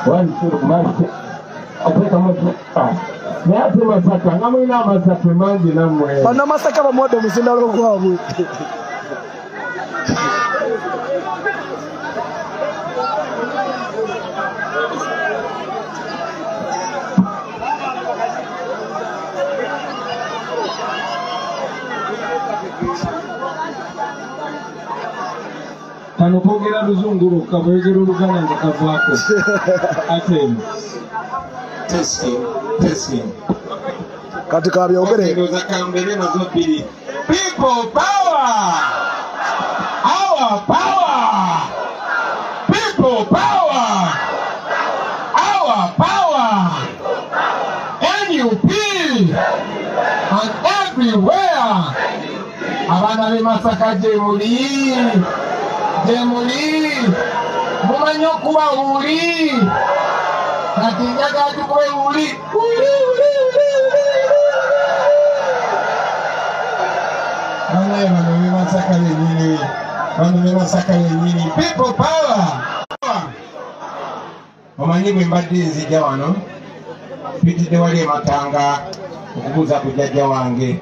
One, two, March. I think I'm going to. Nyati Masaka, ngamwina Masaka manji namwe. Bana Masaka bamodo musindalo kwabo. Kano kogera luzunguruka bwegera oluganda nga kavaako. Atemu. Testing. Katika byogere. People power. Our power. People power. Our power. NUP and everywhere. Abana be Masaka Jemuli. Mumanyo kuba uli. Natinyaga tukwe uli. People power. Omanyi bwe mbadde nzija wano pitidde wali ematanga okubuuza ku jjajja wange.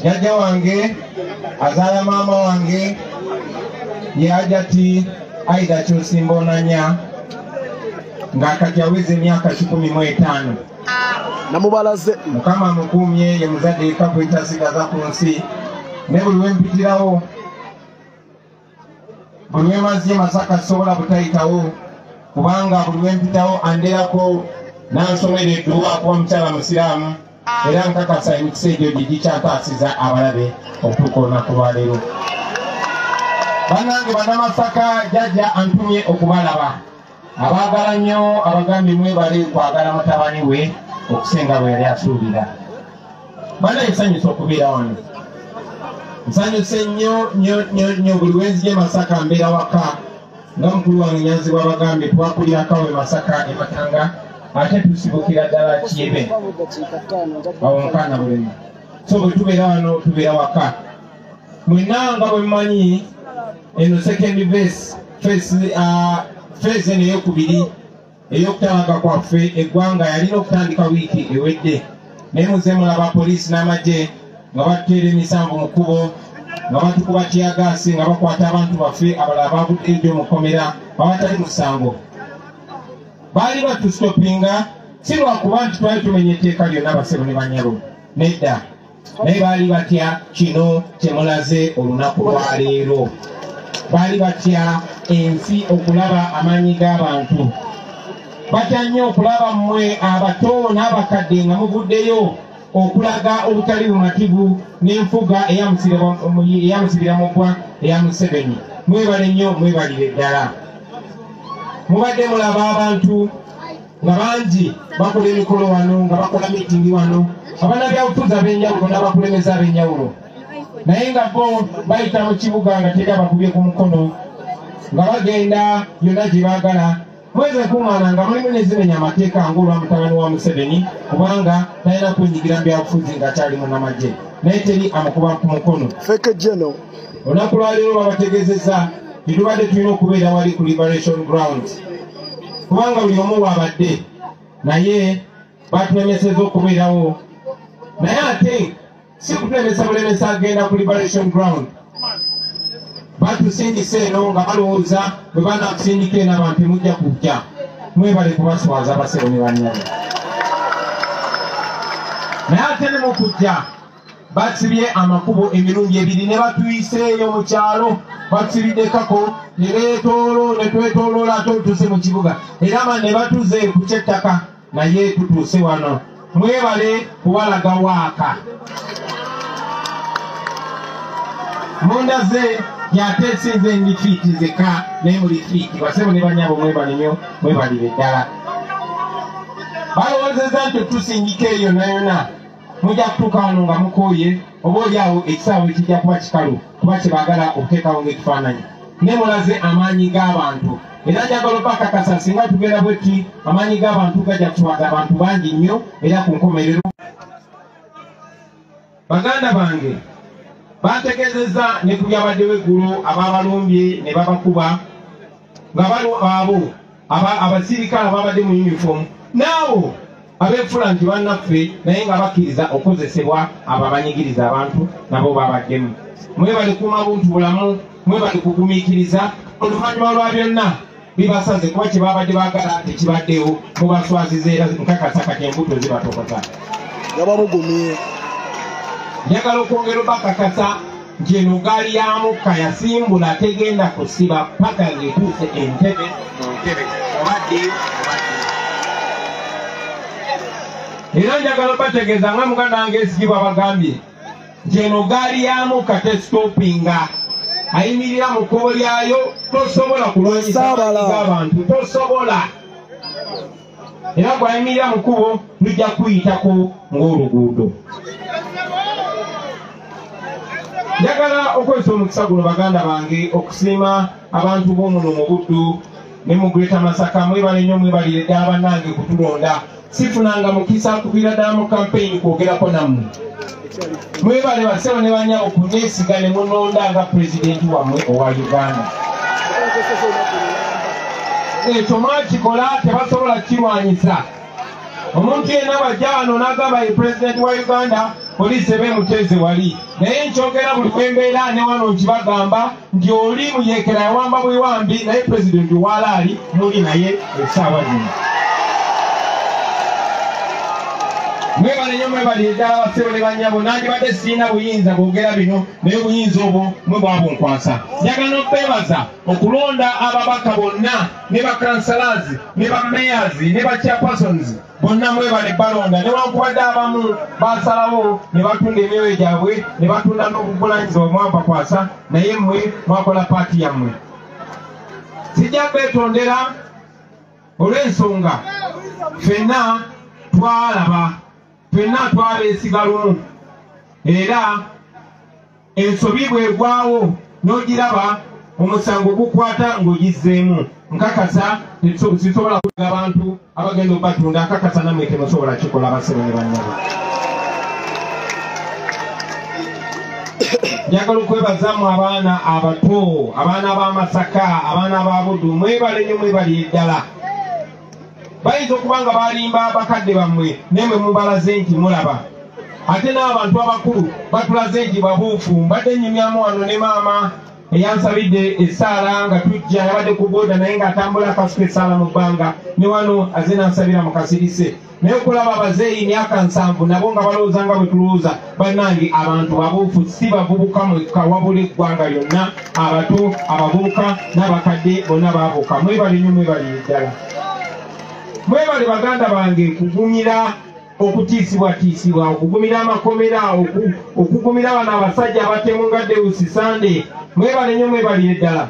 Jjajja wange azaala maama wange yaja ati Aida Kyosimbonanya ng'akati aweza emyaka 15. Namubalaze Mukama mukumye ye muzadde ekapo etasigaza ku nsi ne buli wempitirawo buli wemaze Masaka sobola butayitawo kubanga buli wempitawo anderako nansomera edduba kuba mukyala musiraamu era nkakasa emikisa egyo gigikyantaasiza abalabe okutuuka olunaku lwaleero. Bannange bannamasaka jjajja antumye okubalaba abaagala nnyo abagambi mwebale kwagala mutabani we okusinga bwe yali asuubira. Banaye nsanyusa okubeera wano. Nsanyuse nnyo buli wenzije Masaka mbeera waka nga mukulu wange Nyanzi bw'abagambye twakulira kawe Masaka ematanga ate tusibukira ddala Kiyebe awo Mukaana bulemu. So bwe tubeera wano tubeera waka. Mwenna nga bwe mumanyi eno second phase eno eyokubiri ey'okutabaga kwaffe eggwanga yalina okutandika wiiki ewedde naye muze mulaba poliisi n'amagye nga batuteera emisanvu mu kkubo nga batukuba tiyagaasi nga bakwata abantu baffe abalala baavudde ejjo mukomera abatali musango. Baali batusitopinga si lwakuba nti twali tumenya etteeka lyonna basebo ne banyalo nedda, naye baali batya kino kyemulaze olunaku lwaleero. Baali batya ensi okulaba amaanyi g'abantu. Batya nnyo okulaba mmwe abato n'abakadde nga muvuddeyo okulaga obutali bumativu n'enfuga eyamusibira mu ggwa eya Museveni. Mwebale nnyo, mwebalire ddala. Mubadde mulaba abantu nga bangi bakola emikolo wano, nga bakola miitingi wano, abannabyabufuzi ab'enjawulo n'abakulembeze ab'enjawulo. Naye nga bo bayita mu kibuga nga teri abakubye ku mukono nga bagenda byonna gye baagala. Mwezi enkuŋŋaana nga mulimu n'ezimenya amateeka ng'olwa mutabani wa Museveni kubanga talina kwenyigira mu byabufuzi ng'akyali munnamagye, naye teri amukuba ku mukono. Feke Jeno olunaku lwaleero babategeezezza titubadde tulina okubeera wali ku Liberation Ground kubanga buli omu waabadde, naye batulemeseza okubeerawo. Naye ate si kutulemesa bulemesa agenda ku Liberation Ground. Batusindika eno nga balowooza bwe banakusindika eno abantu temujja kujja. Mwebale kubaswaza abasebo ne bannyaye. Naye ate ne mu kujja basibye amakubo emirundi ebiri ne batuyiseeyo mu kyalo batusibiddekako ne twetooloola ate otuuse mu kibuga era ne batuze ku kyettaka naye tutuuse wano. Mwebale kubalaga waaka. Munda ze yateesinze lifiiti zeka naye mu lifiiti basebo ne bannyabo mwebale nnyo, mwebalire ddala. Balowoozezza nti tusindika eyo nayona mujja kutuuka wano nga mukooye oba oliawo ekisaawe kijja kuba kikalu kuba kyebaagala okuteekawo ng'ekifaananyi. Ne mulaze amaanyi g'abantu era njagala obakakasa singa tugenda bwetti amaanyi g'abantu gajja kuswaza abantu bangi nnyo era ku nkomerero. Baganda bange bategeezezza ne ku byabaddewo eggulo abaabalumbye ne babakuba nga abo abasirikale ababadde mu uniform naawo abefula nti bannaffe naye nga bakkiriza okozesebwa abo abanyigiriza abantu nabo babaddemu. Mwebale kuuma buntu bulamu, mwebale kugumiikiriza oluvannyuma lwa byonna bibasaze kuba kye babadde baagala tekibaddewo mubaswaziza era nkakasa kati embuto zibatokoza. Yabamugumye. Njagala okwongera obakakasa nti eno gaali ya mukka yasimbula tegenda kusiba paka ng'etuuse Entebbe mu Ntebe obadde. Era njagala obategeeza nga muganda wange Esigibwa bagambye nti eno gaali ya mukka tesitopinga. Ayimirira mu kkubo lyayo tosobola kulwanyisa abantu, tosobola. Era bw'ayimirira mu kkubo lujja kuyitako ng'oluguudo. Njagala okwesa omukisa guno baganda bange okusiima abantu b'omuno mu Buddu ne mu Greater Masaka. Mwebale nnyo, mwebalire ddala bannange kutulonda. Sifunanga mukisa kuviira ddala mu campaign kwogerako nammwe. Mwebale bassebo ne bannyabo kunneesiga ne munonda nga pulezidenti wammwe owa Uganda. Ekyo mwakikola tebasobola kirwanyisa. Omuntu yenna bajja wano n'agamba ye pulezidenti wa Uganda, poliisi ebeemuteeze wali. Naye nkyogera buli kwembeera ne wano nkibagamba nti oli muyeekera yawamba bwewambi naye pulezidenti waalaali muli naye essaawa zino. Mwebale nnyo, mwebalire ddala bassebo ne bannyabo. Nandibadde sirina buyinza bwogera bino naye obuyinza obwo mwe bwabunkwasa. Njagala okwebaza okulonda ababaka bonna ne bakansalazi ne bameyazi ne bachairpersons bonna mwebale balonda, newankubadde abamu basalawo ne batunda emyoyo gyabwe ne batunda n'obuvunaanyizibwa mwabakwasa, naye mmwe mwakola paati yammwe. Sijja kwetondera olw'ensonga ffenna twalaba, ffenna twabeesiga lumu, era ensobi bwegwawo n'ogiraba omusango gukwata ng'ogizzeemu. Nkakasa sisobola kuga abantu abagenda obatunda, nkakasa nammwe temusobola kikola bassebo ne bannyabo. Njagala okwebazamu abaana abato, abaana b'Amasaka, abaana ba Buddu. Mwebale nnyo, mwebalire ddala. Bayinza okuba nga balimba bakadde bammwe naye mwe mubalaze nti mulaba. Ate n'abantu abakulu batulaze nti babuufu. Mbadde nnyumyamu wano ne maama eyansabidde essaala nga tujja, yabadde ku booda naye ng'atambula akasuka essaala mu bbanga, ne wano aze nansabira mu kasirise. Naye okulaba abazeeyi myaka 7 nabo nga balowooza nga bwe tulowooza, bannange abantu babuufu, si bavubuka mwekka wabula eggwanga lyonna, abato, abavubuka n'abakadde bonna baabuuka. Mwebale nnyo, mwebalire ddala. Mwebale baganda bange kugumira okutiisibwatiisibwa, okugumira amakomera, okugumira bano abasajja abatemu nga Deusi Sande. Mwebale nnyo, mwebalire ddala.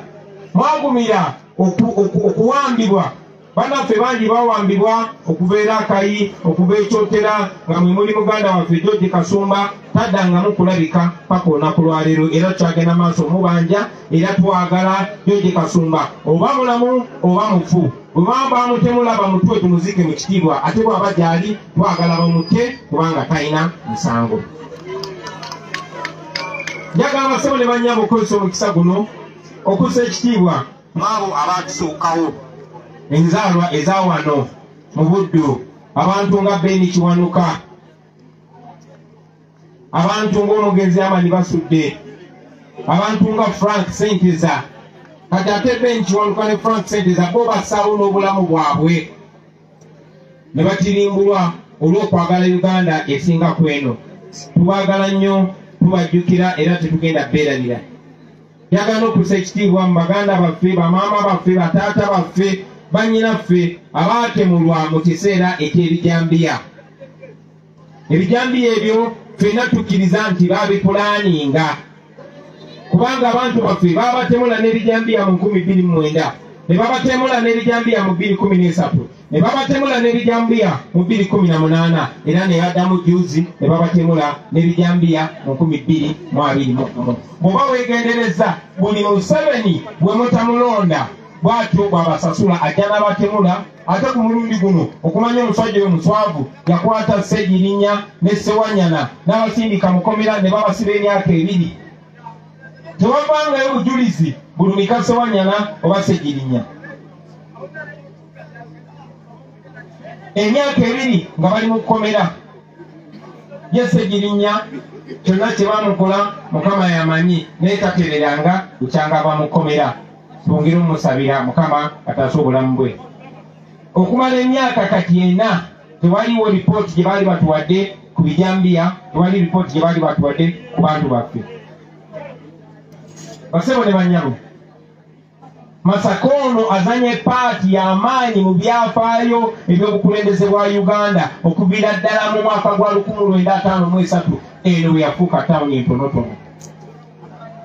Mwagumira okuwambibwa. Bannaffe bangi bawambibwa okuva era Akayi, okuva Ekyotera, nga mwe muli muganda waffe George Kasumba taddangamu kulabika paka olunaku lwaleero, era kyagenda maaso mubanja, era twagala George Kasumba oba mulamu oba mufu. Bwe bamba bamutemulaba mutwe tumuzike mu kitiibwa, ate bw'aba gyali twagala bamutte kubanga talina musango. Njagala bassebo ne bannyabo okozesa omukisa guno okussa ekitiibwa mwabo abaatusookawo, enzaalwa eza wano mu Buddu, abantu nga Beni Kiwanuka, abantu ng'omugenzi Amani Basudde, abantu nga Frank Senteza. Kati ate Beni Kiwanuka ne Frank Senteza bo bassaawo n'obulamu bwabwe ne batirimbulwa olw'okwagala Uganda esinga ku eno. Tubagala nnyo, tubajjukira era tetugenda beerabira. Njagala okussa ekitiibwa mu baganda baffe, bamaama baffe, bataata baffe, bannyinaffe abaatemulwa mu kiseera eky'ebijambiya. Ebijambiya ebyo ffenna tukkiriza nti baabipulaaninga, kubanga abantu baffe baabatemula n'ebijambiya mu 2009, ne babatemula n'ebijambiya mu 2013, ne babatemula n'ebijambiya mu 2018, era ne baddamu juzi ne babatemula n'ebijambiya mu 2021. Bw'oba weegendereza buli Museveni bwe mutamulonda bw'atyo bw'abasasula ajja n'abatemula. Ate ku mulundi guno okumanya omusajja oyo muswavu yakwata Ssegirinya ne Ssewanyana n'abasindika mukomera ne babasiba emyaka 2. Tewavangayo bujulizi bulumika Ssewanyana oba Ssegirinya. emyaka 2 nga bali mu kkomera Jesse Girinya kyonna kye bamukola Mukama yamanyi naye tateereranga bukyanga aba mu kkomera twongere omusabira Mukama ataasa obulamu bwe okumala emyaka kati 4 tewaliwo lipooti gye baali batuwadde ku bijambiya tewali lipooti gye baali batuwadde ku bantu baffe basebo ne banyabo Masaka ono azanye paati y'amaanyi mu byafaayo ebyobukulembeze bwa Uganda okuviira ddala mu mwaka gwa 1953 eno we yafuuka tawuni entonotono.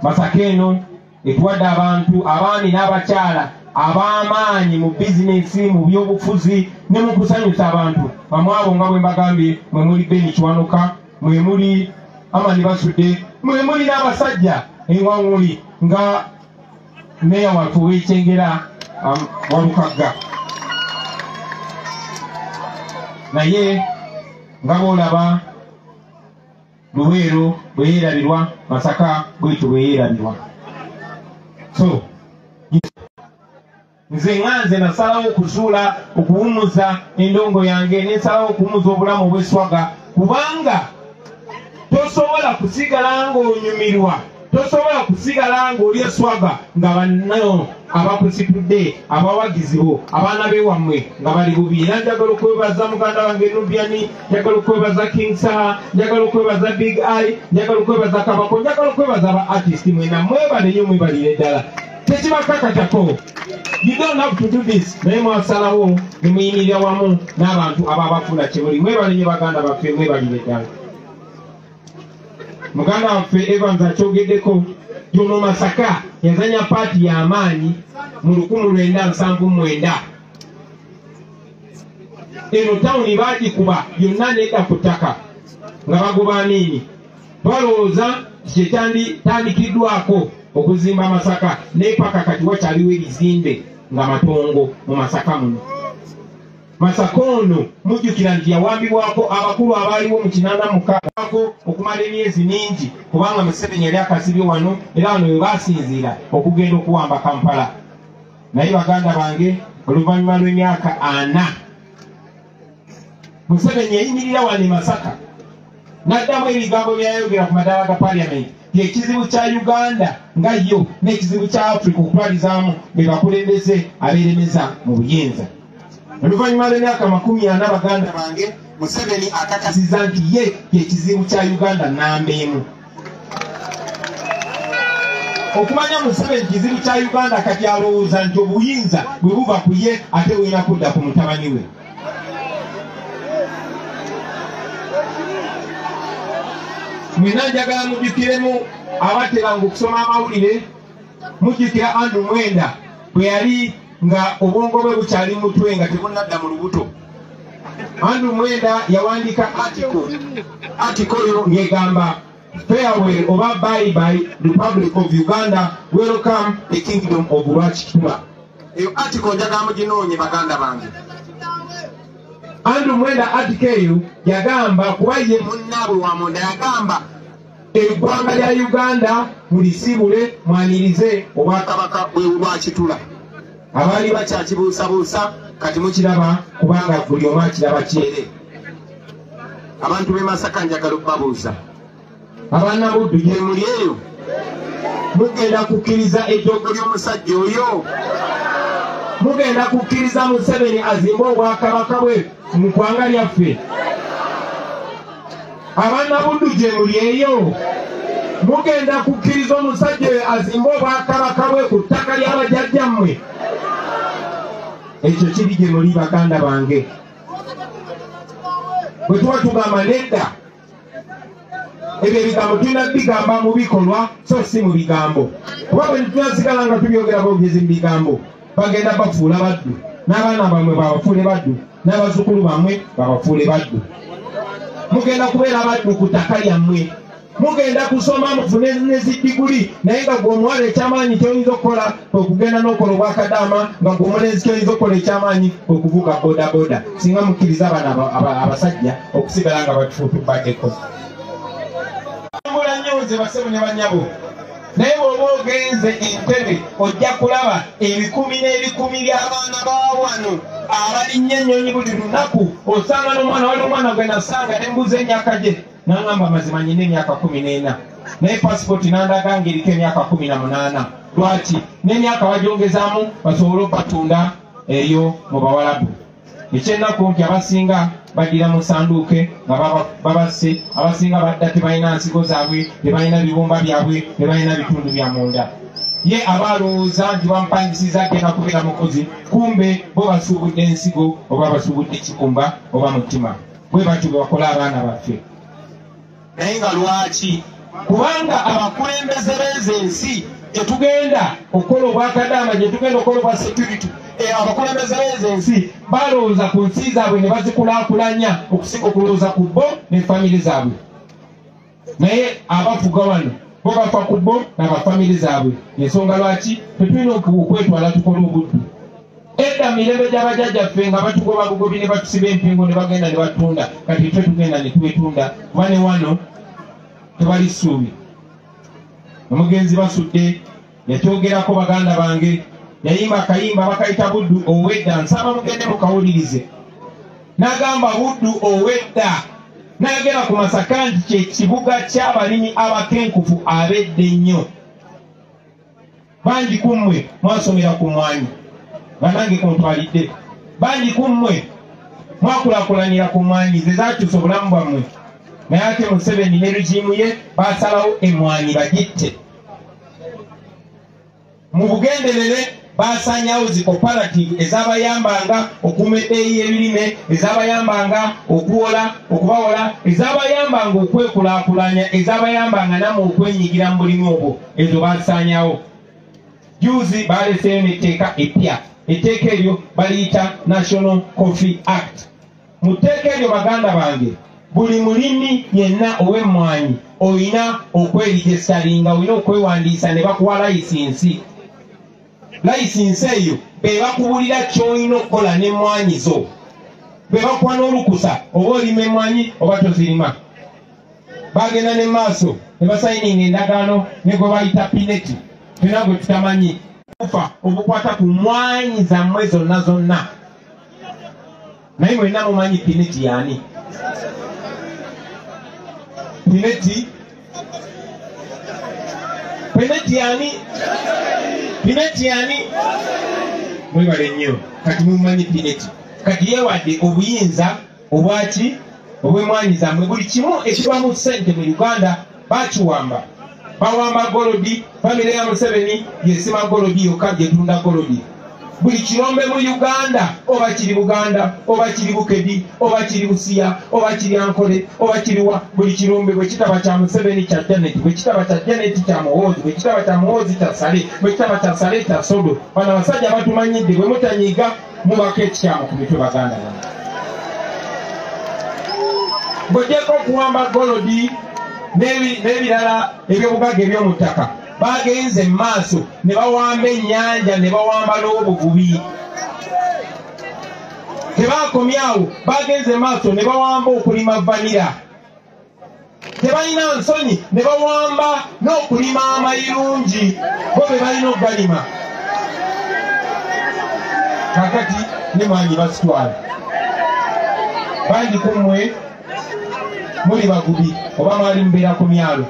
Masaka eno etuwadde abantu abaami n'abakyala ab'amaanyi mu bizinesi mu byobufuzi ne mu kusanyusa abantu bamwe abo nga bwe mbagambye mwe muli Beni Kiwanuka mwe muli Amani Basudde mwe muli n'abasajja enwaŋŋuli nga meya waffe w'Ekyengera Walukagga naye nga boolaba Luweero bwe yeerabirwa Masaka bwetyo bwe yeerabirwa. So nze nganze nasalawo okusuula okuwummuza endongo yange nensalawo okuwummuza obulamu obw'eswaga kubanga tosobola kusigala ng'onyumirwa tosobola kusigala ng'oli eswaga nga banno abakusitudde abawagizi bo abaana bewammwe nga bali bubi. Era njagala okwebaza muganda wange Nubiani, njagala okwebaza King Saha, njagala okwebaza Big Eye, njagala okwebaza Kabako, njagala okwebaza aba artist mwena mwebale nnyo mwebalire ddala tekibakakatako. You don't have to do this. Naye mwasalawo ne muyimirira wamu n'abantu ababafuna kyemuli mwebale nnyo baganda baffe mwebalire ddala. Muganda waffe Evans akyogeddeko Jono Masaka yazanya paati y'amaanyi mu 1979 eno tawuni baagikuba yonna nedda ku ttaka nga bagoba amiini balowooza kyetandikiddwako okuzimba Masaka naye paka kati wakyaliwo ebizimbe nga matongo mu Masaka muno. Masaka ono mujjukira nti yawambibwako abakulu abaaliwo mu 86 okumala emyezi mingi kubanga Museveni yali akasibye wano era wano we baasinziira okugenda okuwamba Kampala. Naye baganda bange oluvannyuma lw'emyaka 4 Museveni yayimirira wano e Masaka n'addamu ebigambo byayogera ku madaala ga paliamenti ekizibu kya Uganda nga yo n'ekizibu kya Africa okutwalizaamu be bakulembeze abeeremeza mu buyinza. Oluvannyuma lw'emyaka 40 baganda bange Museveni akakasiza nti ye ekizibu kya Uganda namba emu. Okumanya Museveni kizibu kya Uganda kati alowooza nti obuyinza bwe buva ku ye ate buyina kudda ku mutabani we. Mwena njagala mujjukiremu abateranga okusoma amawulire mujjukira Andrew Mwenda bwe yali nga obwongo bwe bukyali mutwe nga tebunnadda mu lubuto. Andrew Mwenda yawandiika article yo ng'egamba farewell oba bye bye Republic of Uganda, welcome the kingdom of Lwakitula. Eyo article njagala muginoonye baganda bange. Andrew Mwenda article eyo yagamba kuba ye munnaabwe wa munda yagamba eggwanga lya Uganda mulisibule mwanirize obwakabaka bwe Lwakitula. Abaali bakyakibuusabuusa kati mukiraba kubanga buli omu akiraba kyere. Abantu b'e Masaka njagala okubabuuza abaana Buddu gye muli eyo mugenda kukkiriza ejjoogo ly'omusajja oyo? Mugenda kukkiriza Museveni azimbe obwakabaka bwe mu ggwanga lyaffe? Abaana Buddu gye muli eyo mugenda kukkiriza omusajja oyo azimbe obwakabaka bwe ku ttaka ly'abajjajjammwe? Ekyo kiri gye muli baganda bange. Bwe tuba tugamba nedda ebyo ebigambo tulina bigamba mu bikolwa so si mu bigambo. Kuba bwe tunasigala nga tubyogera boogezi mu bigambo bagenda bafuula baddu, n'abaana bammwe babafuule baddu, n'abazzukulu bammwe babafuule baddu. Mugenda kubeera baddu ku ttaka lyammwe. Mugenda kusoma mufune n'eziddiguli naye nga gwe omuwala ekyamaanyi kyoyinza okukola okugenda n'okola obwakadaama nga gwe omulenzi kyoyinza okukola ekyamaanyi okuvuga bodaboda singa mukkiriza abaana abasajja okusigala nga batufuutubaddeko. Mbula nnyo nze basebo ne bannyabo naye bw'oba ogenze Entebbe ojja kulaba ebikumi n'ebikumi by'abaana ba wano abalinnya ennyonyi buli lunaku osanga n'omwana wali omwana gwe nasanga nembuuza emyaka gye n'aŋŋamba mazima nyina emyaka 14 naye pasipoti nandaga ng'eriko emyaka 18. Lwaki? n'emyaka bagyongezaamu basobole okubatunda eyo mu bawalabu. Ekyennaku nti abasinga baddira mu sanduuke nga babasse, abasinga badda tebalina nsigo zaabwe, tebalina bibumba byabwe, tebalina bitundu bya munda. Ye abalowooza nti bampangisiza agenda kubeera mukozi, kumbe bo basuubudde ensigo oba basuubudde kikumba oba mutima. Bwe batyo bwe bakola abaana baffe. Naye nga lwaki? Kubanga abakulembeze b'ezo ensi gye tugenda okukola obwakadaama, gye tugenda okukola obwa security, abakulembeze b'ezo ensi balowooza ku nsi zaabwe ne bazikulaakulanya okusinga okulowooza ku bo ne famire zaabwe. Naye abafuga wano bo bafa ku bo n'abafamire zaabwe. Ensonga lwaki tetulina okwetwala tukola obuddu. Edda mirembe gy'abajjajjaffe nga batugoba bugobi ne batusiba empingo ne bagenda ne batunda, kati twe tugenda ne twetunda kuba ne wano tebali ssuubi. Omugenzi basudde yakyogerako baganda bange, yayimba akayimba bakayita Buddu owedda, nsaba mugende mukawulirize. N'agamba Buddu owedda n'agera ku Masaka nti kye kibuga ky'abalimi abakenkufu abedde ennyo. Bangi ku mmwe mwasomera ku mwanyi nga nange kuntwalidde, bangi ku mmwe mwakulaakulanira ku mwanyi ze zakyusa obulamu bwammwe. Naye ate Museveni ne regimu ye baasalawo emmwanyi bagitte. Mu bugenderere baasanyawo zi cooperative ezaabayambanga okuuma ebbeeyi y'ebirime, ezaabayambanga okuwola, okubawola, ezaabayambanga okwekulaakulanya, ezaabayambanga namwe okwenyigira mu bulimu obwo. Ezo baasanyawo. Juzi baaleseeyo n'etteeka eppya. Etteeka eryo baliyita National Coffee Act. Mu tteeka eryo baganda bange, buli mulimi yenna ow'emmwanyi olina okwerijestaringa, olina okwewandiisa ne bakuwa layisinsi. Layisinsi eyo be bakubulira ky'olina okukola n'emmwanyi zo. Be bakuwa n'olukusa oba olima emmwanyi oba tozirima. Bagenda ne maaso ne basayininga endagaano ne gwe bayita pineti. Tuna gwe tutamanyi kufa obukwata ku mmwanyi zammwe zonna zonna. Naye mwenna mumanyi pineti y'ani? Pineti yani? Pineti yani? Mwebale nnyo kati mumanyi pineti. Kati yeewadde obuyinza obwaki obw'emmwanyi zammwe. Buli kimu ekibamu ssente mu Uganda bakiwamba. Bawamba golodi, famire ya Museveni yesima golodi yokka gyetunda golodi. Buli kirombe mu Uganda oba kiri Buganda oba kiri Bukedi oba kiri Busia oba kiri Ankole oba kiriwa, buli kirombe bwe kitaba kya Museveni kya Janet, bwe kitaba kya Janet kya Muhoozi, bwe kitaba kya Muhoozi kya Sale, bwe kitaba kya Sale kya Sodo. Bano abasajja batumanyidde bwe mutanyiga mubako ekikyamu ku mitwe baganda bange. Bw'ogyeko okuwamba golodi n'ebirala eby'obugagga eby'omu ttaka, bagenze maaso ne bawamba ennyanja ne bawamba n'obuvubi. Tebakomyawo, bagenze maaso ne bawamba okulima vanira. Tebalina nsonyi ne bawamba n'okulima amayirungi, bo be balina okugalima. Kakati ne mwanyi basitwala. Bangi ku mmwe muli bagubi oba mwali mubeera ku myalo,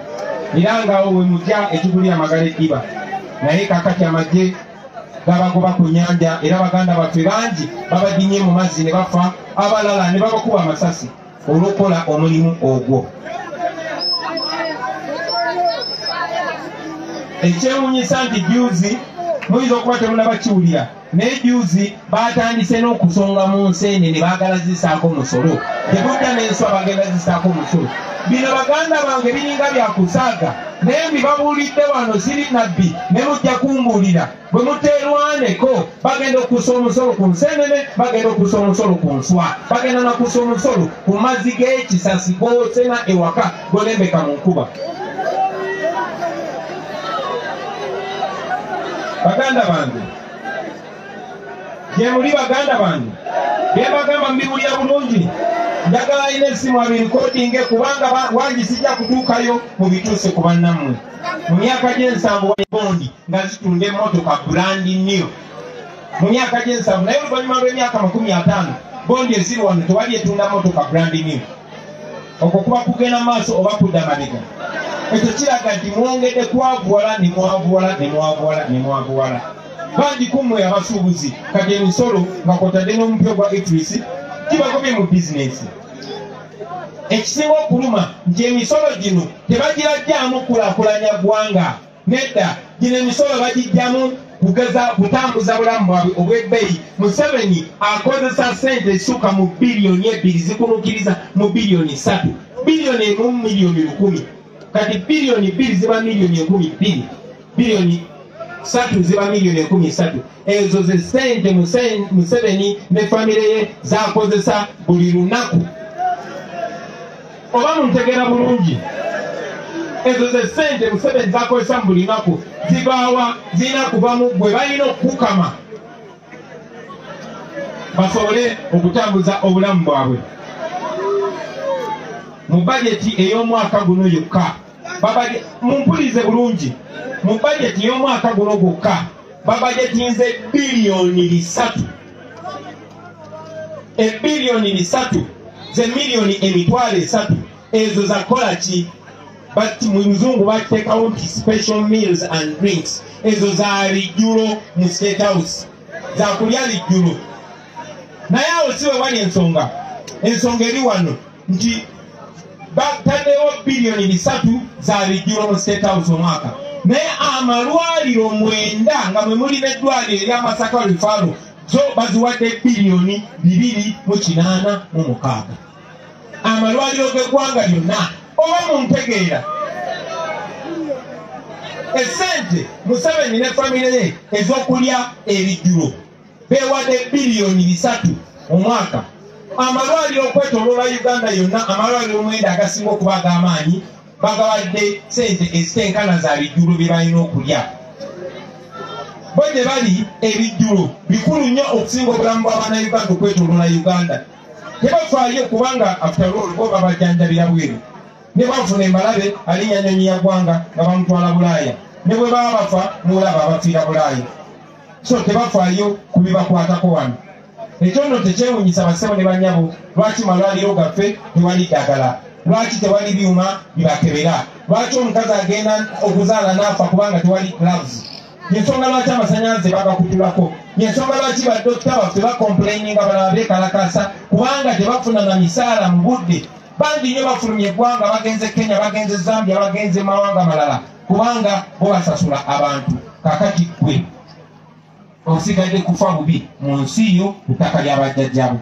era ngaawo we mujja ekigulira amagala eddiba. Naye kakati amagye gabagoba ku nnyanja, era baganda baffe bangi babadinye mu mazzi ne bafa, abalala ne babakuba amasasi olw'okukola omulimu ogwo. Ekyewuunyisa nti juzi muyinza okuba temunabakiwulira, naye juzi batandise n'okusonga mu nseenene ne baagala zisaako omusolo. Tebudda n'enswa bagenda zisaako omusolo. Bino baganda bange biringa byakusaaga, naye mbibabuulidde wano siri nabbi, ne mujja kumbuulira. Bwe muteerwaneko bagenda okussa omusolo ku nseenene, bagenda okussa omusolo ku nswa, bagenda nakussa omusolo ku mazzi g'ekisasi goosena ewaka golembeka mu nkuba. Baganda bange, gye muli baganda bange, bye bagamba mbiwulira bulungi. Njagala alina essimu abirikodinge kubanga wangi sijja kutuukayo mu bituuse ku bannammwe. Mu myaka gy'ensanvu bondi nga zitunda emmotoka brand new. mu myaka gy'ensavu naye oluvannyuma lw'emyaka 50 bondi eziri wano tewali etunda motoka brand new. Okwo kuba kugenda maaso oba kudda mabega. Ekyo kiraga nti mwongedde kwavuwala ne mwavuwala. Bandi kummwe abasuubuzi kati emisolo nga kwotadde n'omupya gwa Idris kibagobye mu bizinesi. Ekisinga okuluma nti emisolo gino tebagirajjamu kulaakulanya ggwanga. Nedda gino emisolo bagijjamu kutambuza bulamu bwabwe obw'ebbeeyi. Museveni akozesa ssente ezisukka mu biliyoni 2 zikunuukiriza mu biliyoni 3. Biliyoni 1 mu miliyoni 1000. Kati biliyoni 2 ziba miliyoni 10,000. Biliyoni 3 ziba miliyoni 13. Ezo ze ssente Museveni ne famire ye zakozesa buli lunaku. Oba muntegeera bulungi. Ezo ze ssente Museveni zakozesa mu buli lunaku zibaawa zirina kuva mu ggwe balina okukama basobole okutambuza obulamu bwabwe. Mu bajeti ey'omwaka guno yokka mumpulirize bulungi, mu bajeti y'omwaka guno gwokka babajetinze biliyoni 3. Ebiliyoni 3 ze miliyoni 300 ezo zakola ki? But mu Luzungu bateekawo nti special meals and drinks. Ezo za lijjulo mu State House, za kulya lijjulo. Naye awo si we wali ensonga. Ensonga eri wano nti bataddewo biliyoni 3 za lijjulo mu State House omwaka. Naye amalwaliro 9 nga mwe muli n'eddwaliro erya Masaka Referral zo baziwadde biliyoni 286. Amalwaliro g'eggwanga lyonna oba muntegeera. Essente Museveni ne famire ye ez'okulya erijjulo beewadde biliyoni 3 omwaka. Amalwaliro okwetooloola Uganda yonna, amalwaliro 9 agasinga okuba ag'amaanyi bagawadde ssente ezitenkana za lijjulo bye balina okulya. Bo gye bali ebijjulo bikulu nnyo okusinga obulamu bw'Abannayuganda okwetooloola Uganda. Tebafaayo kubanga after all bo babajjanjabira bweru. Ne bafuna embalabe alinya nnyonyi ya ggwanga nga bamutwala Bulaaya. Ne bwe baba bafa mulaba abafiira Bulaaya. So tebafaayo kubibakwatako wano. Ekyo nno tekyewuunyisa bassebo ne bannyabo lwaki malwaliro gaffe tewali ddagala, lwaki tewali byuma bibakebera, lwaki omukazi agenda okuzaala n'afa kubanga tewali gloves. Yensonga lwaki amasannyalaze bagakutulako, yensonga lwaki badokita baffe bakomplaininga balaba beekalakasa kubanga tebafuna na misaala mu budde. Bandi nnyo bafulumya eggwanga, bagenze Kenya, bagenze Zambia, bagenze mawanga malala kubanga bo basasula abantu. Kakati ggwe osigadde kufa bubi mu nsi yo ku ttaka lya bajjajjabo.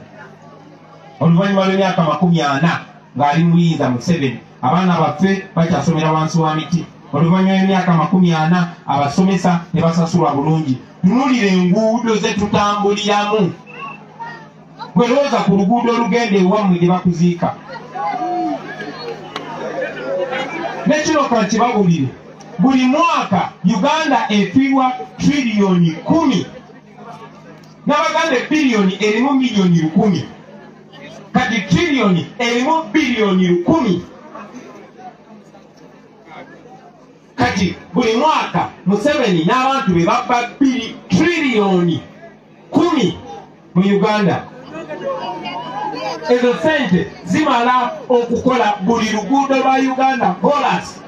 Oluvannyuma lw'emyaka 40 ng'ali muyinza Museveni, abaana baffe bakyasomera wansi wa miti. Oluvannyuma lw'emyaka 40 abasomesa ne basasulwa bulungi. Tunuulira enguudo ze tutambuliramu. Gwe lowooza ku luguudo olugenda ewammwe gye bakuziika. Nekino kankibabulire, buli mwaka Uganda efiirwa triliyoni 10. N'Abaganda biliyoni erimu miliyoni 10. Kati triliyoni erimu biliyoni 10. Kati buli mwaka Museveni n'abantu be babba triliyoni 10 mu Uganda. Ezo ssente zimala okukola buli luguudo lwa Uganda kolas.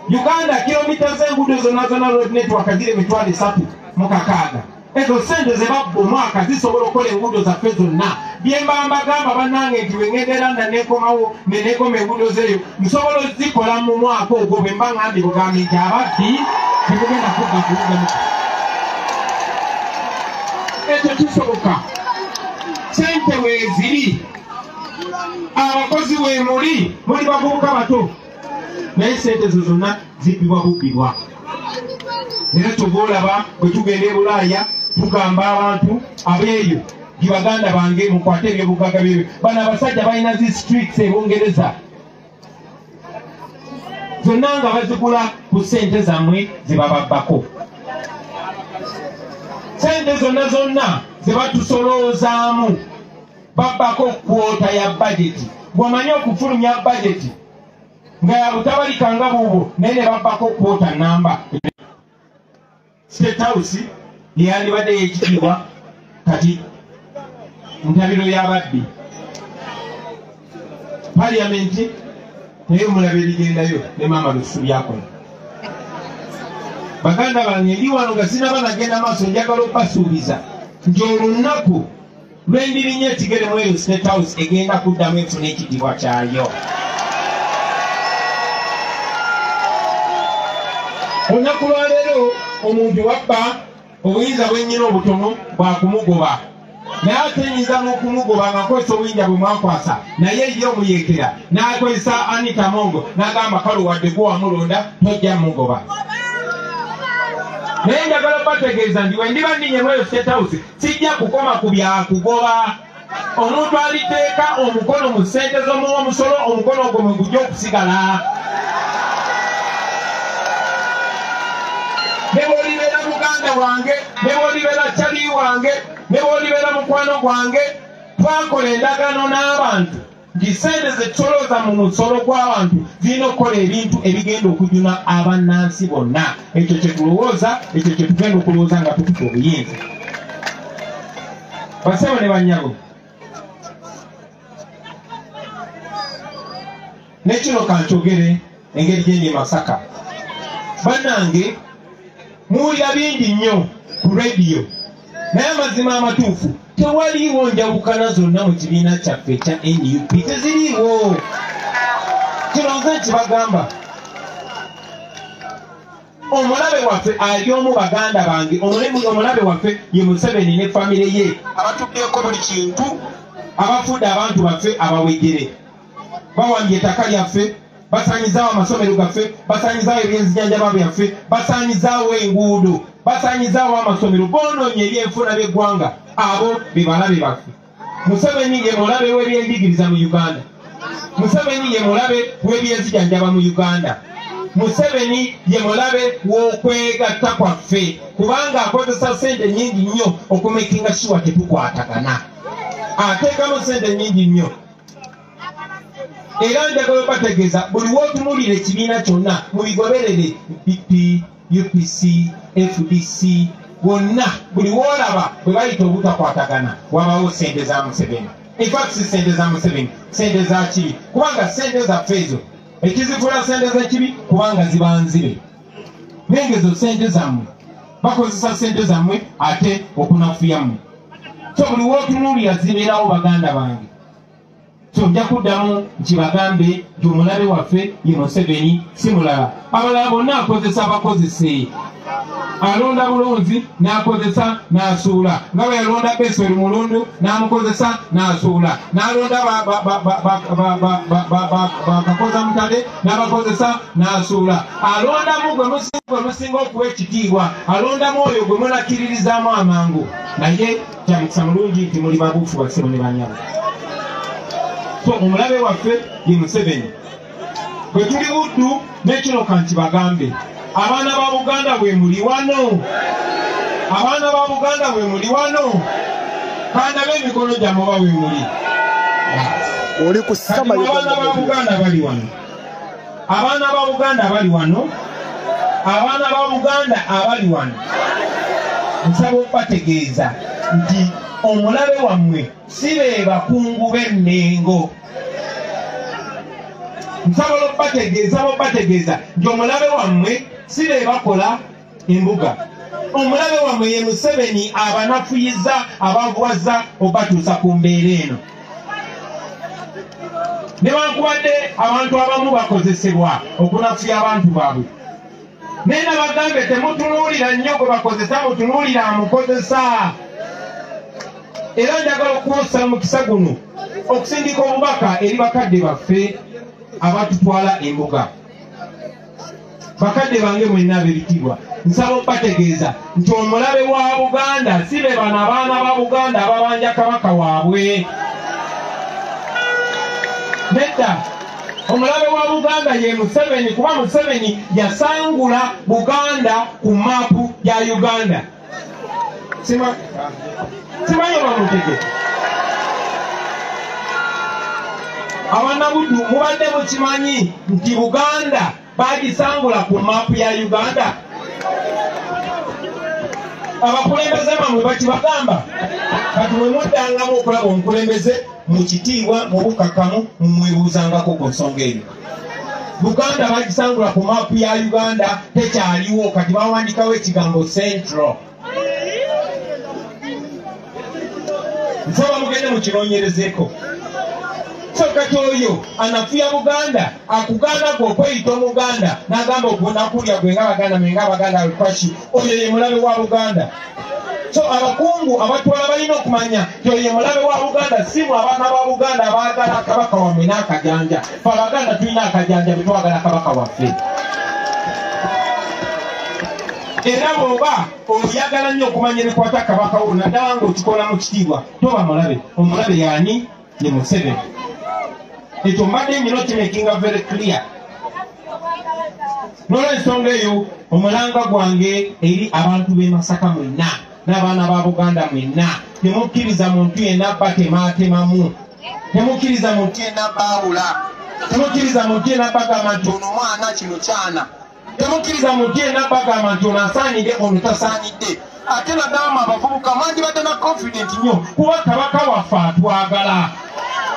Uganda kilomita z'enguudo zonna zonna road network ziri 3,600. Ezo ssente ze babba omwaka zisobola okukola enguudo zaffe zonna. Bye mba mbagamba bannange nti bwe ngenda London neekomawo ne neekoma enguudo zeeyo nsobola ozikola mu mwaka ogwo bwe mba ngambye bugambi nti ababbi temugenda kudda kuwugamu. Ekyo kisoboka. Ssente weeziri, abakozi we muli bavubuka bato, naye ssente zo zonna zibbibwa bubbibwa. Era kyova olaba bwe tugenda e Bulaaya tugamba abantu abeeyo gye baganda bange mukwate ebyobugagga byebyo. Bano abasajja balina zi streets e Bungereza zonna nga bazigula ku ssente zammwe ze bababbako. Ssente zonna zonna ze batusoloozaamu babbako kwota ya bajeti. Bw'omanyi okufulumya bajeti nga ya butabalika nga buubwo naye ne babbako kwota namba. State House yandibadde y'ekitiibwa kati ntabiro y'ababbi parliamenti naye mulabe ligendayo ne maama lususu byakola baganda bange ndi wano nga sinaba nagenda maaso njagala okubasuubiza nti olunaku lwendirinya ekigere mu eyo State House egenda kuddamu enfuna ekitiibwa kyayo. Olunaku lwaleero omuntu wabba obuyinza bwennyina obutono bwakumugoba naye ate nyinza n'okumugoba ng'akozesa obuyinza bwe mwakwasa naye ye omuyeekera n'akozesa Anita Mongo n'agamba kale wadde gwe wamulonda tojja mugoba. Naye njagala bategeeza nti bwe ndiba ndinya mu eyo State House sijja kukoma ku byakugoba. Omuntu aliteeka omukono mu ssente z'omuwa omusolo omukono ogwo mwe gujja okusigala. Ne bw'olibeera muganda wange ne bw'olibeera kyali wange ne bw'olibeera mukwano gwange twakola endagaano n'abantu nti ssente ze tusolooza mu musolo gw'abantu zirina okukola ebintu ebigenda okujuna abannansi bonna. Ekyo kye tulowooza, ekyo kye tugenda okulowooza nga tukuta obuyinza. Basebo ne bannyabo ne kino kankyogere engeri gye ndi Masaka. Bannange muwulira bingi nnyo ku rediyo naye amazima amatuufu tewaliiwo njawukana zonna mu kibiina kyaffe ekya NUP teziriiwo. Kino nze nkibagamba omulabe waffe ali omu baganda bange omulabe waffe ye Museveni ne famire ye abatuddeko buli kintu abafudde abantu baffe abawejjere bawambye ettaka lyaffe basaanyizaawo amasomero gaffe basaanyizaawo ebyenzijanjaba byaffe basaanyizaawo enguudo basaanyizaawo amasomero boonoonye ebyenfuna by'eggwanga. Abo be balabe baffe. Museveni ye mulabe w'ebyenjigiriza mu Uganda. Museveni ye mulabe w'ebyenzijanjaba mu Uganda. Museveni ye mulabe w'okwegatta kwaffe kubanga akozesa ssente nnyingi nnyo okumekinga sure tetukwatagana. Ateekamu ssente nnyingi nnyo. Era njagala bategeeza buli w'otunuulira ekibiina kyonna mubigoberere PP, UPC, FDC wonna buli w'olaba bwe bayita obutakwatagana wabawo ssente za Museveni. In fact si ssente za Museveni, ssente za kibi kubanga ssente zaffe ezo ekizivula ssente z'ekibi kubanga ziba nzibe. Naye ezo ssente zammwe bakozesa ssente zammwe ate okunafuyammwe. So buli w'otunuulira zibeerawo baganda bange. So nja kuddamu nkibagambe nti omulabe waffe ye Museveni si mulala. Abalala bonna akozesa abakozese. Alonda bulunzi n'akozesa n'asuula. Nga bwe yalonda Besori mulundu n'amukozesa n'asuula. N'alonda bakakoza mutale n'abakozesa n'asuula. Alondamu gwe musinga okuwa ekitiibwa. Alondamu oyo gwe munakkiririzaamu amangu. Naye kya mukisa mulungi nti muli babuufu basebo ne banyabo. So omulabe waffe ye Museveni. Bwe tuli buddu n'ekino kankibagambe. Abaana ba Buganda bwe muli wano. Abaana ba Buganda bwe muli wano. Kaana b'emikono gyammwe ba bwe muli. Oli ku sama abaana ba Buganda bali wano. Abaana ba Buganda bali wano. Abaana ba Buganda abali wano. Nsaba okubategeeza nti omulabe wammwe si be bakungu b'Emmengo. Nsaba okubategeeza nti omulabe wammwe si be bakola embuga. Omulabe wammwe ye Museveni abanafuyiza abavuwaza obatuusa ku mbeera eno. Newankubadde abantu abamu bakozesebwa okunafuya abantu baabwe. Naye nabagambe temutunuulira nnyo gwe bakozesa mutunuulira amukozesa. Era njagala okuwosa mukisa guno okusindika obubaka eri bakadde baffe abatutwala embuga. Bakadde bange mwenna ab'ebitiibwa nsaba okubategeeza nti omulabe wa Buganda si be bano abaana ba Buganda ababanja kabaka waabwe. Nedda omulabe wa Buganda ye Museveni kuba Museveni yasangula Buganda ku maapu ya Uganda. Simanyi bamutegeka. Abanabuddu mubadde mukimanyi nti Buganda bagisangula ku maapu ya Uganda. Abakulembeze bamwe bakibagamba. kati bwe muddangamu okulaba omukulembeze mu kitiibwa mu bukkakkamu mumwebuuzangako ku nsonga eyo. Buganda bagisangula ku maapu ya Uganda tekyaliwo, kati bawandikawo ekigambo Central. Nsaba mugende mukinoonyerezeeko. So kati oyo anafuya Buganda akugaana gwe okweyita Omuganda n'agamba okunakulya gwe ng'Abaganda mwe ng'Abaganda alukwashi, oyo ye mulabe wa Buganda. So abakungu abatwala balina okumanya nti oyo ye mulabe wa Buganda, si mwe abaana ba Buganda abaagala kabaka wammwe n'akajanja. Fe Abaganda tulina akajanja bwe twagala kabaka waffe. Era bw'oba oyagala nnyo okumanya ebikwata kabaka wo naddala ng'okikola mu kitiibwa, toba mulabe. Omulabe y'ani? Ye Museveni. Ekyo mbadde nyina okimakinga very clear. N'olw'ensonga eyo omulanga gwange eri abantu b'e Masaka mwenna n'abaana ba Buganda mwenna, temukkiriza muntu yenna batematemamu, temukkiriza muntu yenna baawula, temukkiriza muntu yenna bagamba nti ono mwana kino kyana, temukkiriza muntu yenna bagamba nti ono asaanidde ono tasaanidde. Ate naddala abavubuka mwandibadde na confident nnyo kuba kabaka waffe atwagala.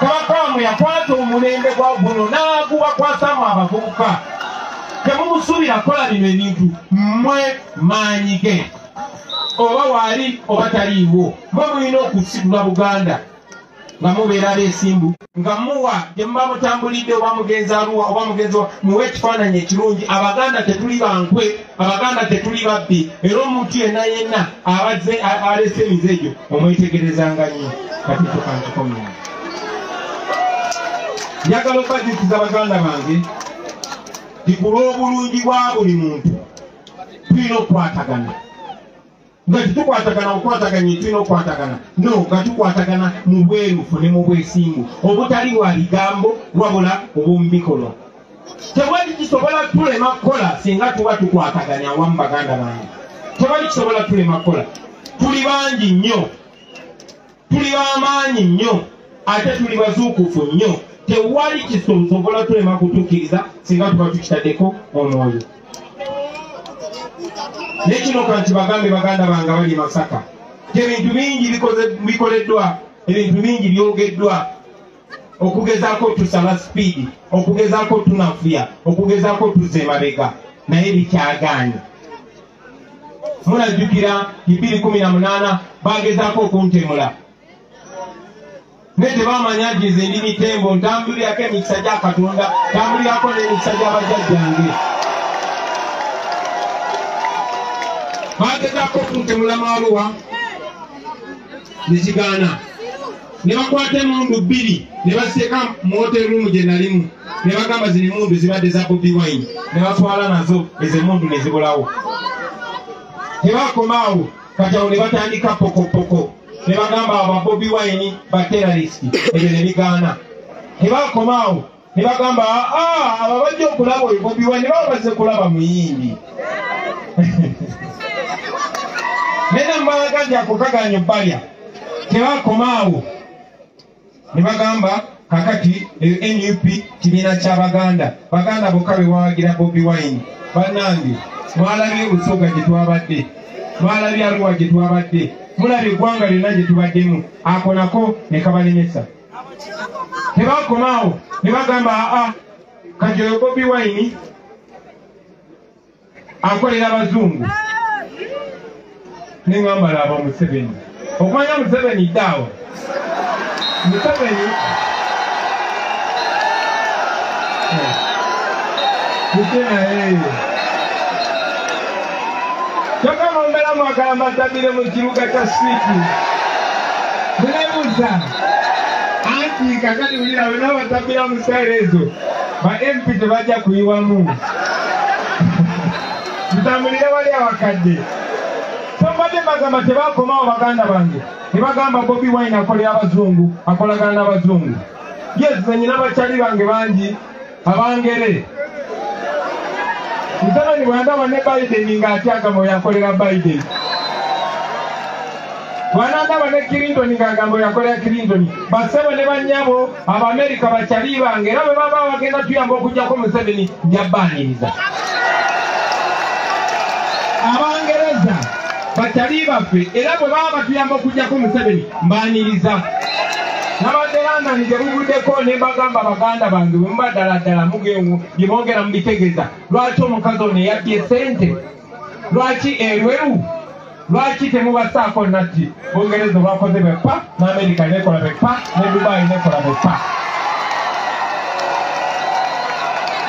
Kabaka wammwe yakwata omulembe gwa guno n'agubakwatamu abavubuka. Temumusuubira kukola bino ebintu mmwe maanyi ge, oba waali oba taliiwo. Mwe mulina okusidula Buganda nga mubeera abeesimbu, nga muwa gye muba mutambulidde oba mugenzi Arua oba mugenzi muwe ekifaananyi ekirungi. Abaganda tetuli bankwe, Abaganda tetuli babbi, era omuntu yenna yenna abazze alese emize egyo omwetegerezanga nnyo. Kati tukantukomya njagala okubajjukiza Baganda bange nti ku lw'obulungi bwa buli muntu tulina okukwatagana. Nga tetukwatagana okwataganya tulina okukwatagana, no, nga tukwatagana mu bwerufu ne mu bwesimbu, obutali wa bigambo wabula obw'omumikono. Tewali kisobola tulema kukola singa tuba tukwataganya awamu Baganda bange. Tewali kisobola tulema kukola. Tuli bangi nnyo, tuli b'amaanyi nnyo, ate tuli bazuukufu nnyo. Tewali kisobola tulema kutukkiriza singa tuba tukitaddeko omwoyo. Nekino kanti bagambe Baganda bange abali Masaka, ebintu bingi bikoleddwa, ebintu bingi byogeddwa, okugezaako tusala sipiidi, okugezaako tunafuya, okugezaako tuzza emabega, naye bikyagaanye. Munajjukira 2018 bagezaako okuntemula, naye tebamanya nti nze ndi mitembo, ntambulirako emikisa gya Katonda, ntambulirako n'emikisa gy'abajjajjange. Bagezaako okuntemula Maaluwa nekigaana, ne bakwata emundu 2 ne baziteeka mu hotel room gye nalimu, ne bagamba zino emundu zibadde za Bobi Wine, ne batwala nazo ezo emundu ne zibulawo. Tebakomaawo, kati awo ne batandika pokopoko, ne bagamba aba Bobi Wine ba terrorist, ebyo ne bigaana. Tebakomaawo, ne bagamba aba bajja okulaba oyo Bobi Wine, baba bazze kulaba muyimbi. Nena mbalaga nti akukaganya obbalya. Tebakomaawo, ne bagamba kakati NUP kibiina ky'Abaganda, Baganda bokka be bawagira Bobi Wine. Bannange, mwalabye Busoga gye twabadde, mwalabye Arua gye twabadde, mulabye eggwanga lyonna gye tubaddemu, ako nako ne kabalemesa. Tebakomaawo, ne bagamba kati oyo Bobi Wine akolera Abazungu. Nengamba laba Museveni, okumanya Museveni ddaawo, Museveni kyokka mbeera mwagala mbatabire mu kibuga kya Switi, munebuuza anti kakati ulira wena batabira mu ssaala ezo ba MP tebajja kuyiwamu. Mutambulire wali abakadde. Mbadde bagamba tebakomaawo Baganda bange, ne bagamba Bobi Wine akolera Abazungu, akolagana n'Abazungu. Yes, nyina bakyali bange bangi abangere. Museveni bw'andaba ne Biden ng'atyagamba oyo akolera Biden. Bw'andaba ne Clinton ng'agamba oyo akolera Clinton. Bassebo ne bannyabo Abamerika bakyali bange, era bwe baba bagenda tuyamba okugyako Museveni nja bbaaniriza. Abangereza bakyali baffe era bwe baba batuyamba okujjako Museveni mbaaniriza n'abageranda nje buvuddeko ne bagamba baganda bange bwe muba ddala mugengu bye mwongera mubitegeeza lwaki omukazi ono eyaddye ssente lwaki erweru lwaki temubasaako natti Bungereza olwakoze bepa n'Amerika nekola bepa ne Dubai nekola bepa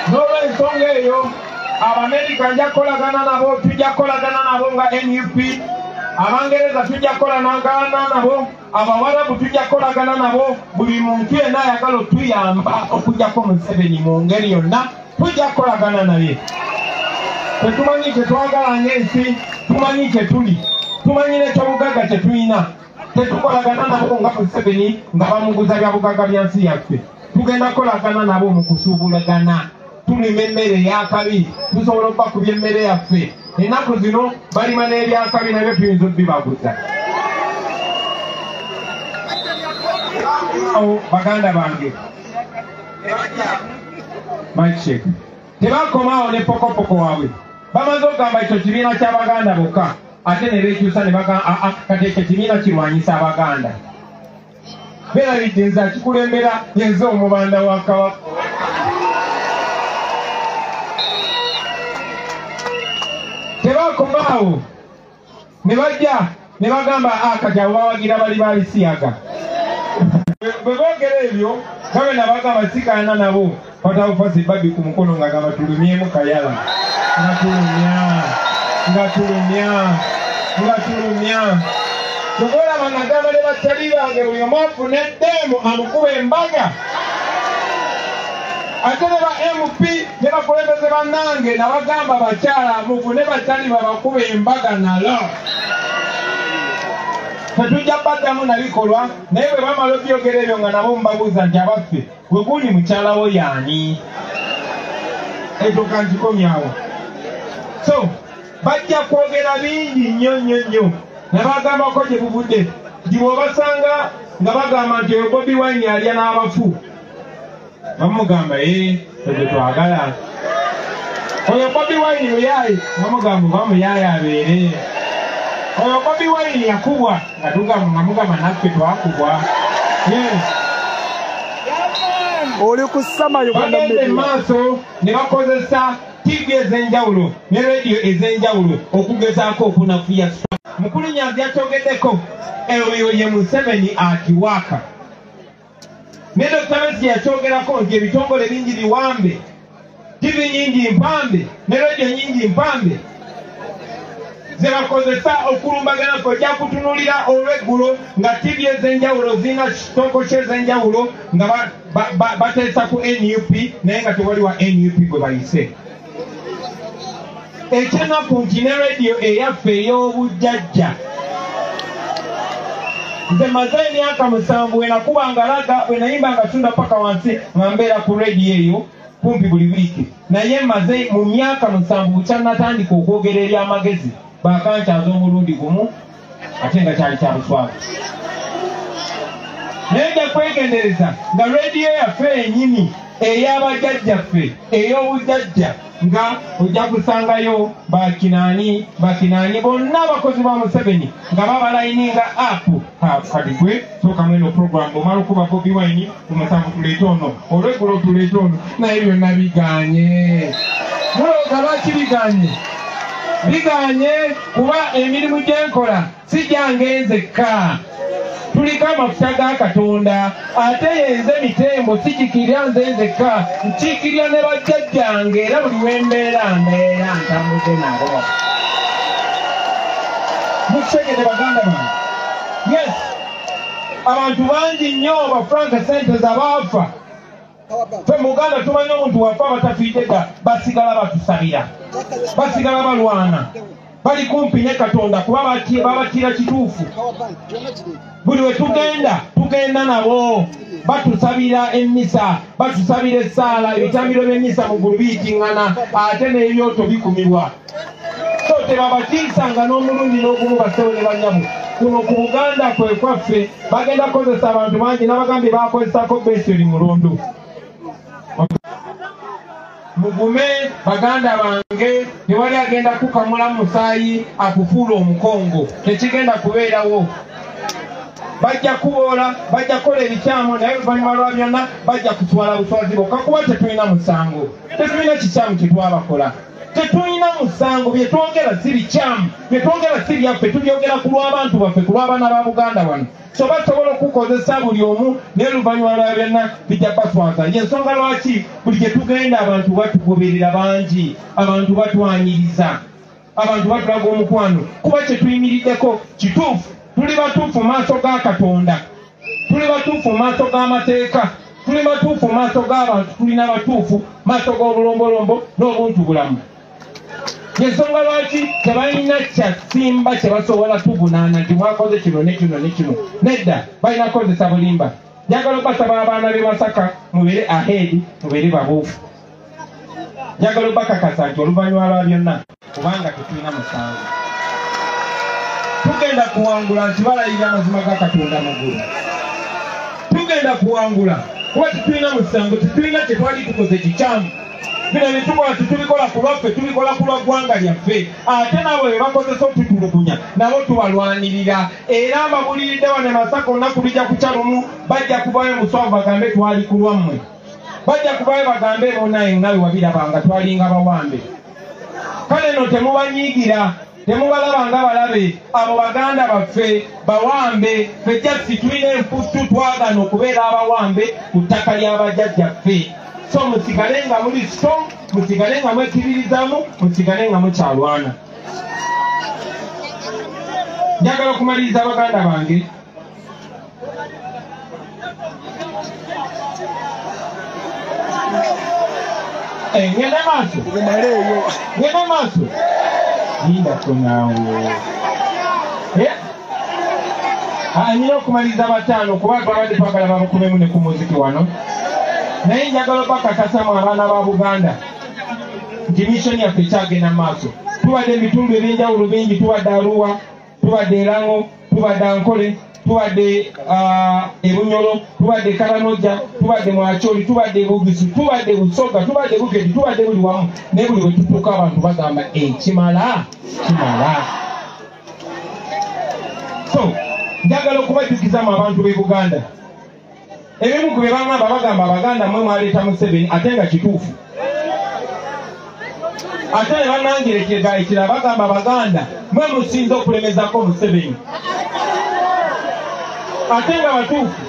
n'olw'ensonga eyo Abamerika nja kukolagana nabo tujja kukolagana nabo nga NUP Abangereza tujja kukolagana nabo Abawarabu tujja kukolagana nabo buli muntu yenna ayagala otuyamba okujjako Museveni mu ngeri yonna tujja kukolagana naye tetumanyi kye twagala ng'ensi tumanyi kye tuli tumanyi n'ekyobugagga kye tulina tetukolagana nabo nga Museveni nga bamuguza bya bugagga bya nsi yaffe tugenda kukolagana nabo mu kusuubulagana tulima emmere ey'akabi tusobola okubakubya emmere yaffe ennaku zino balima n'ebyakabi nabyo tuyinza obibaguza baganda bange Mike tebakomaawo ne pokopoko waabwe bamaze okugamba ekyo kibiina ky'abaganda bokka ate ne beekyusa ne bagamba kati ekyo kibiina kirwanyisa abaganda beerabidde nze akikulembera yenze omubanda wa Kabaka tebakomaawo ne bajja ne bagamba kati abo bawagira bali balisiyaga bwe boogera ebyo gabe nabagamba sikaana nabo patawufasi babbi ku mukono nga gamba tulumyemu kayala nga tulumya tubolaba nga gamba ne bakyali bange buli omu afuna eddeemu amukuba embaga ate ne ba MP ne bakulembeze bannange nabagamba bakyala mufune bakyali babakuba embaga nalo tetujja baddamu nabikolwa naye bwe bamala obyogera ebyo nga nabo mubabuuza nti abaffe gwe guli mukyalawo yaani ekyo kankikomyawo so bajja kwogera bingi nnyo nebagambako gye buvudde nti bw'obasanga nga bagamba nti oyo Bobi Wine alya n'abafu bamugamba ebyo twagala oyo Bobi Wine muyaye bamugamba bamuyaye abeere oyo Bobi Wine yakubwa nga mugamba naffe twakubwa oli kusama Uganda bagende maaso ne bakozesa TV ez'enjawulo ne radio ez'enjawulo okugezaako okunafuya mukulu Nyanzi yakyogeddeko oyo ye Museveni akiwaaka ne Dr. Besigye yakyogerako nti ebitongole bingi biwambe TV nyingi mpambe ne radio nyingi mpambe ze bakozesa okulumbagana kojja kutunulira olw'eggulo nga TV ez'enjawulo zirina kitongole ez'enjawulo nga bateesa ku NUP naye nga tewali wa NUP gwe bayise ekyenaku nti ne radio eyaffe ey'obujjajja nze maze emyaka 7 wenakubanga laga wenayimbanga tunda paka wansi nga mbeera ku radio eyo kumpi buli wiiki naye maze mu myaka 7 bukyannatandika okwogera eri amagezi bakankyaza omulundi gumu ate nga kyali kya buswavu naye nja kwegendereza nga radio yaffe ennyini ey'abajjajjaffe ey'obujjajja nga ojja kusangayo bakinaani bonna abakozi ba Museveni nga babalayininga apu kati gwe sooka mweno program omala okuba Bobi Wine ku musanvu tuleete ono olweggulo tuleete ono naye byonna biganye mulooga lwaki biganye kuba emirimu gyenkola si gyange nzekka tuliko amafuta ga Katonda ate yenze mitembo sikikirya nze nzekka nkiikirya ne bajjajjange era buli wembeera ntambuze nabo mukitegede baganda bange yes abantu bangi nnyo ba Frank Sentes abaafa ffe mu Uganda tumanyi omuntu wafa batafiidde dda basigala batusabira basigala balwana bali kumpi ne Katonda kuba babatira kituufu buli we tugenda nabo batusabira emmisa batusabira essaala ebitambiro by'emmisa mu ggulu biyitiŋŋana ate n'ebyoto bikumibwa so tebabatiisanga n'omulundi n'ogumu basewo ne banyamu kuno ku Buganda kwe kwaffe bagenda kukozesa abantu bangi n'abagambye bakozesako Beseri Mulondo mugume baganda bange tewali agenda kukamula musaayi akufuula omukongo tekigenda kubeerawo bajja kuboola bajja kukola ebikyamu naye oluvannyuma lwa byonna bajja kutwala buswazi bwokka kuba tetulina musango tetulina kikyamu kyetwabakola tetulina musango byetwogera si bikyamu byetwogera si byaffe tubyogera ku lw'abantu baffe ku lw'abaana ba Buganda bano so basobola okukozesa buli omu naye oluvannyuma lwa byonna bijja baswaza yensonga lwaki buli gye tugenda abantu batugoberera bangi abantu batwanyiriza abantu batulaga omukwano kuba kye tuyimiriddeko kituufu tuli batuufu mu maaso ga Katonda tuli batuufu mu maaso g'amateeka tuli batuufu mu maaso g'abantu tulina batuufu mu maaso g'obulombolombo n'obuntu bulamu yensonga lwaki tebalina kyasimba kye basobola tuvunaana nti mwakoze kino ne kino ne kino nedda balina kukozesa bulimba njagala okubasaba abaana b'e Masaka mubeere aheedi mubeere babuufu njagala okubakakasa nti oluvannyuma lwa byonna kubanga tetulina musango tugenda kuwangula nti balayira amazima ga Katonda muggulu tugenda kuwangula kuba tetulina musango tetulina kye twali tukoze kikyamu bino bitukola tetubikola ku lwaffe tubikola ku lwa ggwanga lyaffe ate nabo be bakozesa okututulugunya nabo tubalwanirira era mbabuliridde wano e Masaka olunaku lujja kukya lumu bajja kubayo muswavu bagambe twali ku lwammwe bajja kubayo bagambe bonaye nawe wabirabanga twalinga bawambe kale no temubanyiigira temubalaba nga balabe abo baganda baffe bawambe fejjaffe tulina emputtu twagana okubeera abawambe ku ttaka ly'abajjajjaffe so musigale nga muli strong musigale nga mwekiririzaamu musigale nga mukyalwana njagala okumaliriza baganda bange ngende maaso ngende maaso yindako naawe nyina okumaliriza bataano kuba twabadde twagala bamukumemu ne ku muziki wano naye njagala bakakasamu abaana ba Buganda nti missoni yaffe ekyagenda maaso tubadde ebitundu ebyenjawulo bingi tubadde Arua tubadde Erango tubadde Ankole tubadde Ebunyolo tubadde Karanoja tubadde Mwacholi tubadde Bugisu tubadde Busoga tubadde Bugedi tubadde buli wamu naye buli bwe tutuuka abantu bagamba kimala so njagala okubajjukizamu abantu b'e Buganda ebimu ku bye bagamba Abaganda mmwe mwaleeta Museveni ate nga kituufu ate ne bannangira ekirala bagamba Abaganda mmwe musinza okulemezako Museveni ate nga batuufu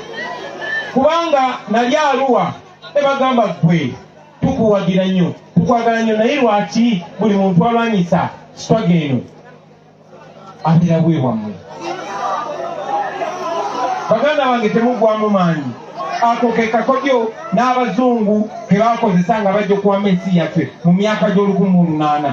kubanga nali Arua ne bagamba ggwe tukuwagira nnyo tukwagala nnyo naye lwaki buli muntu alwanyisa sitwaga eno abeera bwe bwammwe baganda bange temuggwamu maanyi ako ke kakodyo n'abazungu ke bakozesa nga bajja okuwamba ensi yaffe mu myaka gy'olukumu8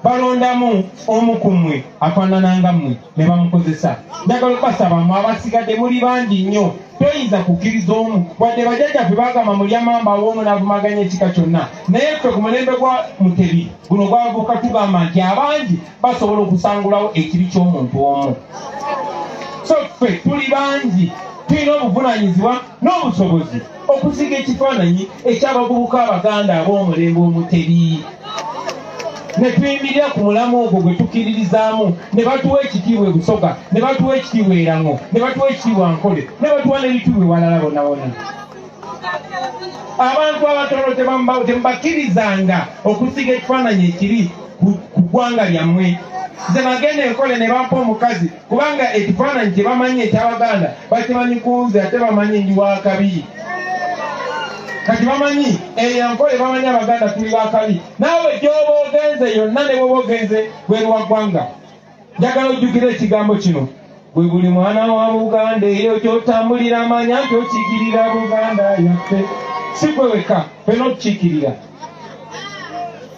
balondamu omu ku mmwe afaanana mmwe ne bamukozesa njagala okubasaba mmwe abasigadde muli bangi nnyo toyinza kukkiriza omu wadde bajjajjaffe bagamba mulyamamba aw'omu n'avumaganya ekika kyonna naye ffe ku mulembe gwa Mutebi guno gwavuka tugamba nti abangi basobola okusangulawo ekibi ky'omuntu omu so ffe tuli bangi tulina obuvunaanyizibwa n'obusobozi okusiga ekifaananyi eky'abavubuka Abaganda ab'omulembe Omutebi ne tuyimirira ku mulamu ogwo gwe tukkiririzaamu ne batuwa ekitiibwa e Busoga ne batuwa ekitiibwa e Erango ne batuwa ekitiibwa Nkole ne batuwa n'ebitiibwa ewalala bonna bonna abantu abatono tembakkirizanga okusiga ekifaananyi ekiri ku ggwanga lyammwe nze nagenda Enkole ne bampa omukazi kubanga ekifaananyi kye bamanyi eky'Abaganda bakimanyi kunze ate bamanyi ndi wakabi kati bamanyi Enkole bamanyi Abaganda tuli bakabi naawe gy'oba ogenze yonna ne bwoba ogenze bweru wa ggwanga njagala ojjukira ekigambo kino gwe buli mwana wa Buganda eyo gy'otambulira amanya nti okiikirira Buganda yaffe si gwe weka ffenna okukiikirira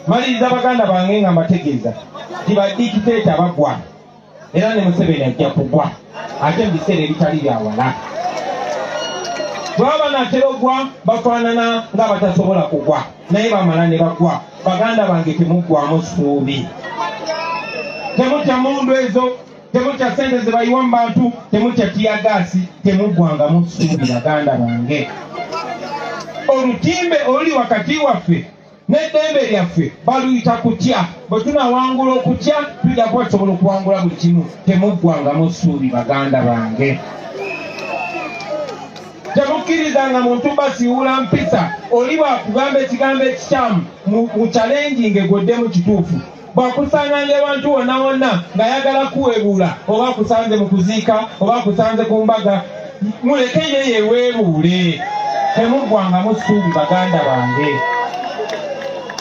maliriza Abaganda bange nga mbategeeza nti badikiteeta bagwa era ne Museveni ajja kugwa ate mu biseera ebitali byawala bwaba natera ogwa bafaanana nga batasobola kugwa naye bamala ne bagwa Baganda bange temuggwamu ssuubi temutya mundu ezo temutya sente ze bayiwa mu bantu temutya tiyagaasi temuggwangamu ssuubi Baganda bange olutimbe oluli wakati waffe n'eddembe lyaffe baluyita kutya. Bwe tunawangula okutya tujja kuba tusobola okuwangula buli kimu. Temuggwangamu ssuubi baganda bange. Temukkirizanga muntu basiwula mpisa oli bwakugamba ekigambo ekikyamu mu challenging egwedde mu kituufu. Bwakusanganga abantu wonna wonna ng'ayagala kuwebuula oba akusanze mu kuziika oba akusanze ku mbaga muleke ye yeweebuule. Temuggwangamu ssuubi baganda bange.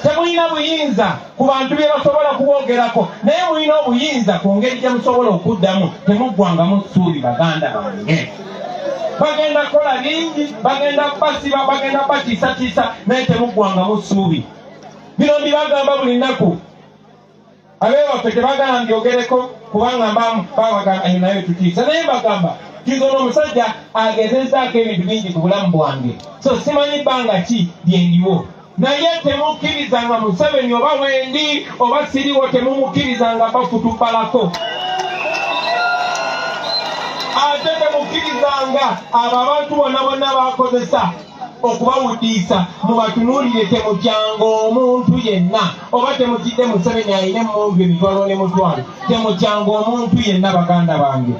Temulina buyinza ku bantu bye basobola kuboogerako naye mulina obuyinza ku ngeri gye musobola okuddamu. Temuggwangamu ssuubi baganda bange. Bagenda kola bingi, bagenda basiba, bagenda batiisatiisa naye temuggwangamu ssuubi. Bino mbibagamba buli nnaku. Abeewaffe tebagala mbyogereko kubanga babagamba naye tutiisa naye mbagamba kizono omusajja agezezaako ebintu bingi ku bulamu bwange so simanyi bbanga ki lyendiwo naye temukkirizanga Museveni oba wendi oba siriwo temumukkirizanga bafutubbalako. Ate temukkirizanga abo abantu bonna bonna bakozesa okubawudiisa mubatunuulire. Temutyanga omuntu yenna oba temukidde Museveni ayina emmundu emitwalo n'emitwalo. Temutyanga omuntu yenna baganda bange.